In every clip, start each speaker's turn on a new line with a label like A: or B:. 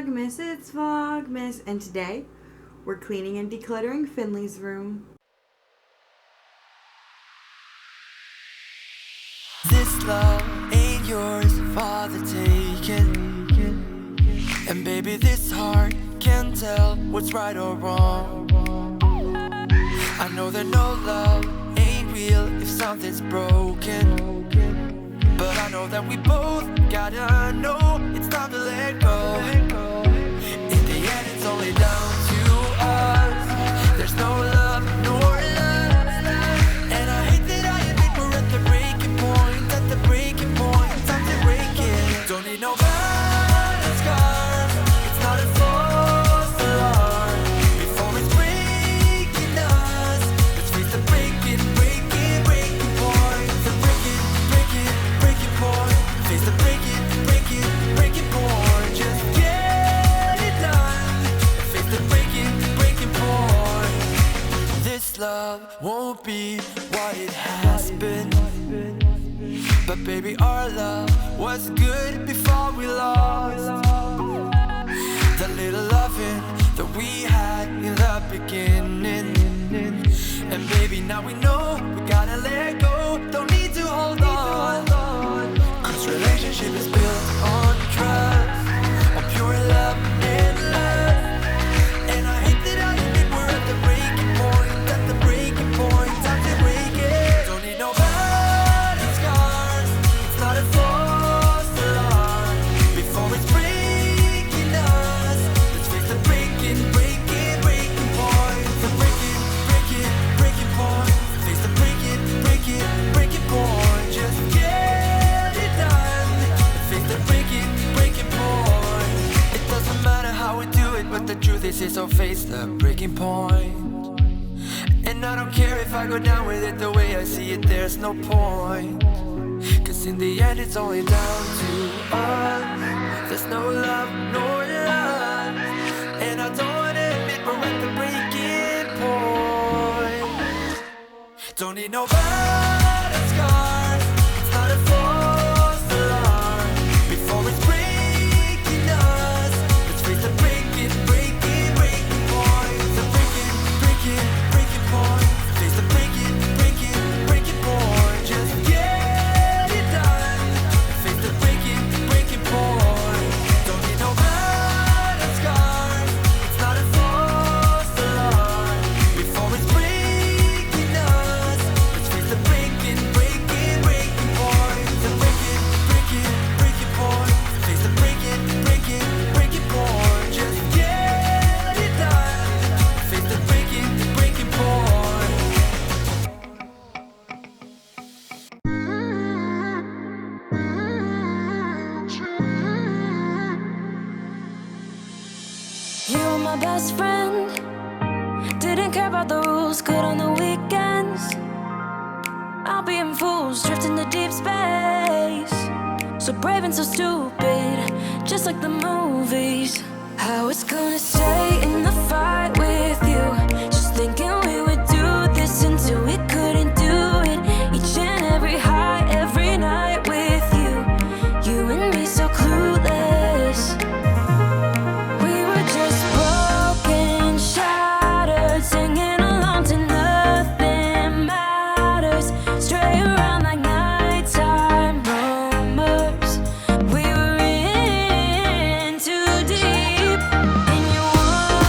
A: Vlogmas, it's Vlogmas, and today we're cleaning and decluttering Finley's room.
B: This love ain't yours for the taking, and baby this heart can't tell what's right or wrong. I know that no love ain't real if something's broken, but I know that we both gotta know it's time to let go. In the end it's only down to us. There's no love nor love, and I hate that I admit we're at the breaking point. At the breaking point, time to break it. Don't need no battle scars, it's not a false alarm. Before it's breaking us, let's face the breaking point. The breaking point. Face the breaking point. Just get it done. Face the breaking point. This love won't be what it has been, but baby our love was good before we lost the little loving that we had in the beginning. And baby now we know we gotta let go, don't need to hold on. This relationship is built on trust, on pure love and love. And I hate that I admit we're at the breaking point. At the breaking point, time to break it. Don't need no battle scars, it's not a false alarm. Before it's breaking us, let's face the breaking point. The breaking point. Face the breaking point. Just get it done. Face the breaking point. It doesn't matter how we do it, but the truth is so face the breaking point. And I don't care if I go down with it the way I see it, there's no point. Cause in the end it's only down to us. There's no love nor love, and I don't wanna admit we're at the breaking point. Don't need no battle scars, it's not a false alarm. Before it's breaking us, let's face the breaking point. The breaking point. Face the breaking point. Just get it done. Face the breaking point. Don't need no battle scars, it's not a false alarm. Before it's breaking us, let's face the breaking point. The breaking point. Face the breaking point. Just get it done. Face the breaking point.
C: You were my best friend, didn't care about the rules, good on the weekends. I'll be in fools, drifting to deep space. So brave and so stupid, just like the movies. I was gonna stay in the fight with you, just thinking we would do this until we couldn't do it. Each and every high, every night with you, you and me so clueless. We were just broken, shattered, singing along to nothing matters. Stray around like nighttime rumors. We were in too deep, and you won.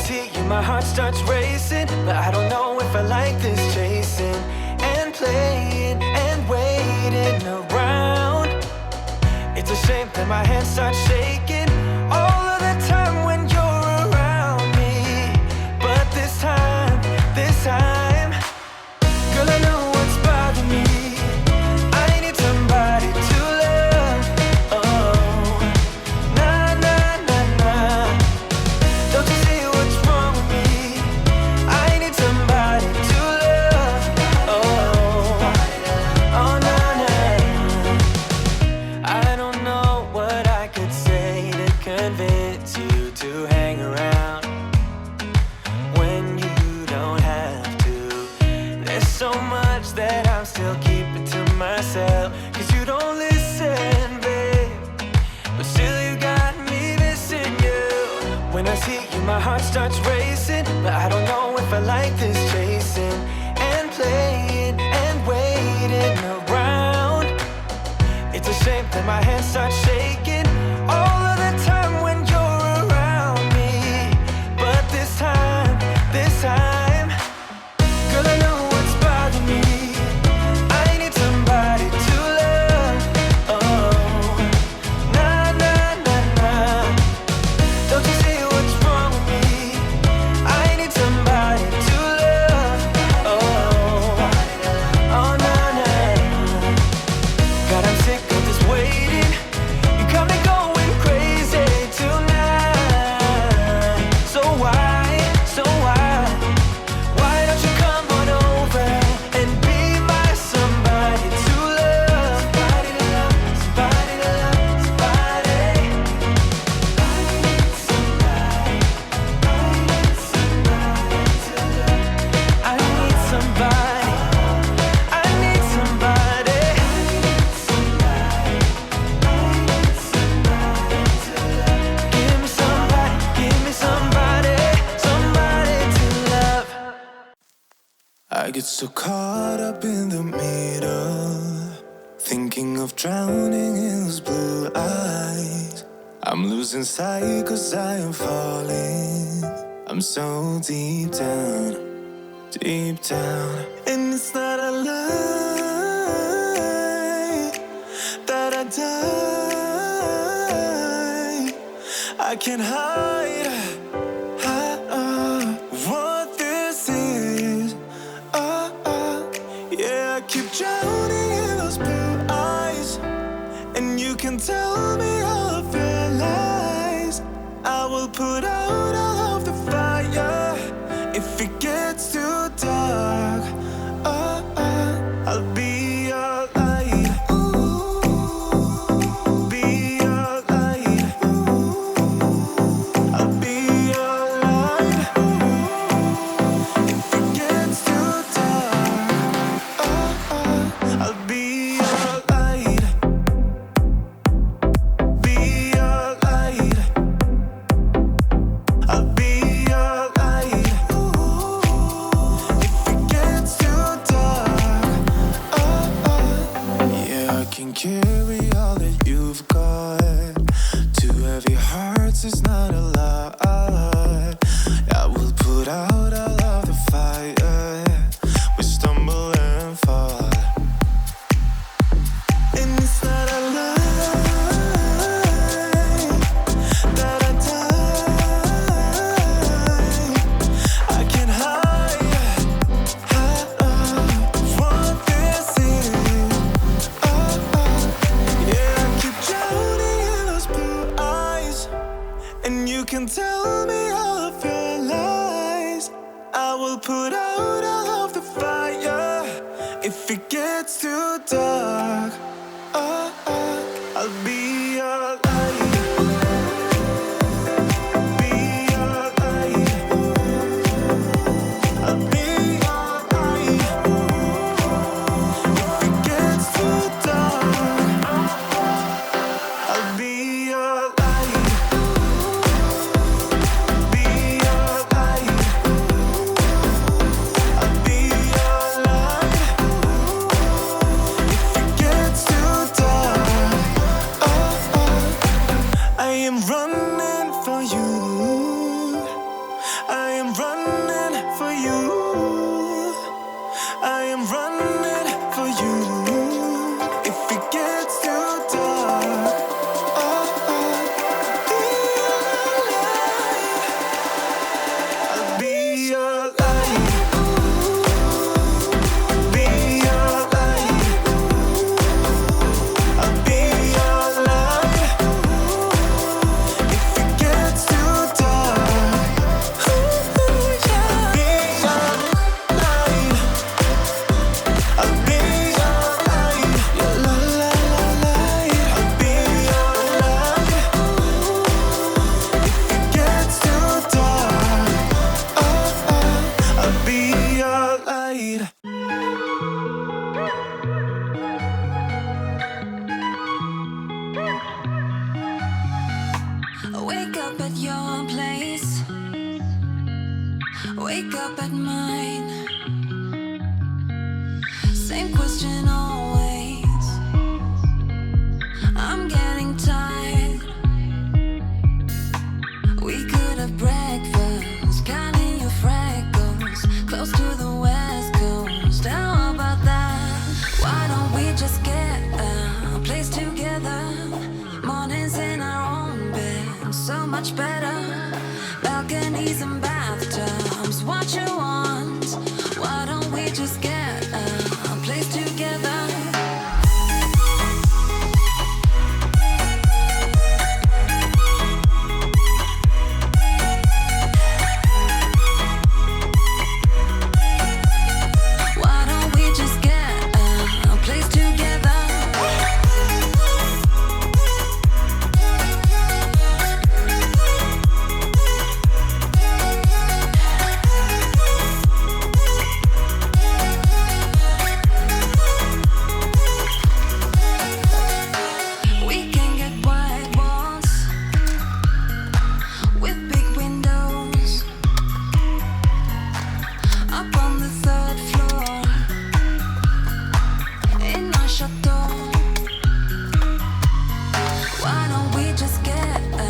B: see you, my heart starts racing, but I don't know if I like this chasing and playing and waiting around. It's a shame that my hands start shaking all of the time when you're around me. But this time, girl, I know what's bothering me. I need somebody to love. Oh, nah, nah, nah, nah. Don't you see what's wrong with me? I need somebody to love. Oh, oh, nah, nah. I don't know what I could say to convince you to hang around when you don't have to. There's so much that I'm still keeping to myself, 'cause you don't listen, babe. But still you got me missing you. When I see you, my heart starts racing, but I don't know if I like this chasing and playing and waiting around. It's a shame that my hands start shaking all of the time when you're around me. But this time, girl, I know what's bothering me. I need somebody to love. Oh, nah, nah, nah, nah. Don't you see what's wrong with me? I need somebody to love. Oh, oh, nah, nah. God, I'm sick of this waiting. You got me going crazy tonight. So why don't you come on over and be my somebody to love? Somebody to love, somebody to love, somebody. I need somebody to love. I need somebody. I need somebody. Give me somebody, somebody to love.
D: I get so caught up in the middle, thinking of drowning in those blue eyes. I'm losing sight 'cause I am falling. I'm so deep down, and it's not a lie that I die. I can't hide what this is. Yeah, I keep drowning in those blue eyes, and you can tell me all of your lies. I will put out all of the fire if it gets too dark. I'll be your light. Be your light. I'll be your light. If it gets too dark, I'll be your light. Be your light. I'll be your light. If it gets too dark, yeah, I can carry all that you've got. Two heavy hearts is not a lot. I will put out all of the fire. We stumble and fall, and it's not a lie that I die. I can't hide what this is. Yeah, I keep drowning in those blue eyes, and you can tell me all of your lies. I will put out all of the fire if it gets too dark. I'll be your light. Be your light. I'll be your light. If it gets too dark, I'll be your light. Be your light. I'll be your light. If it gets too dark, I am running for you. I
C: Wake up at your place, wake up at mine. Same question always. I'm getting tired. We could have breakfast, counting your freckles, close to the west coast. How about that? Why don't we just get a place together? Mornings in our own bed, so much better. Balconies and bathtubs, what you want? Why don't we just get a place together? Why don't we just get a place together? We can get white walls with big windows up on the 3rd floor in our chateau. Why don't we just get a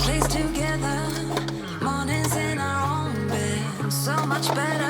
C: place together? Mornings in our own bed, so much better.